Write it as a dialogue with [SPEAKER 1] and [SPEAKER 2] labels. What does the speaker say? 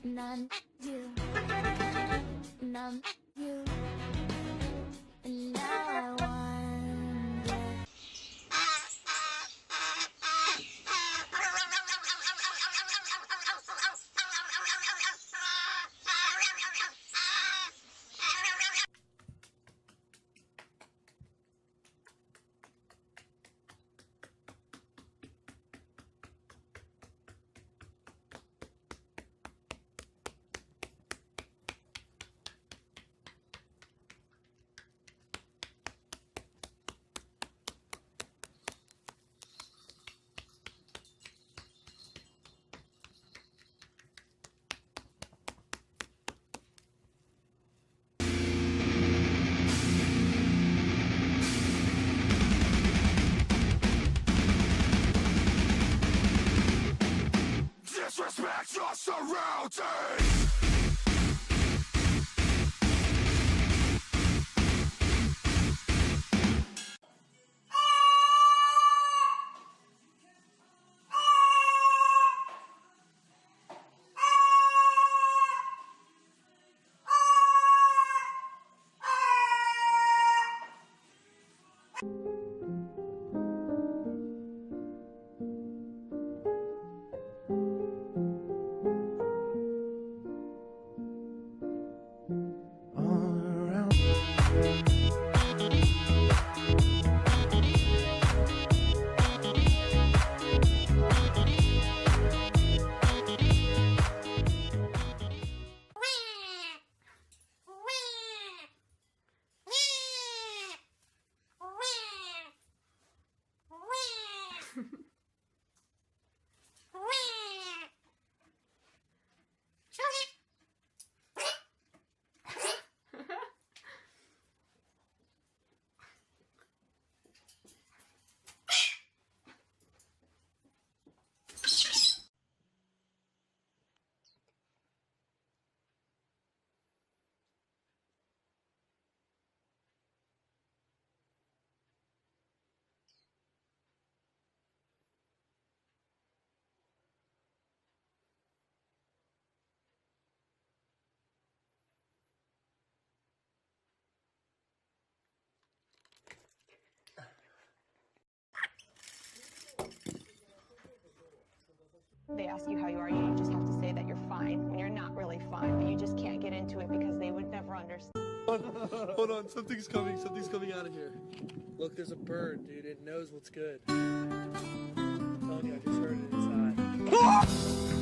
[SPEAKER 1] none you, none you, and now I wonder.
[SPEAKER 2] Disrespect your surroundings.
[SPEAKER 3] They ask you how you are, you just have to say that you're fine when you're not really fine, but you just can't get into it because they would never understand.
[SPEAKER 4] Hold on, something's coming out of here. Look, there's a bird, dude, it knows what's good. I'm telling you, I just heard it inside.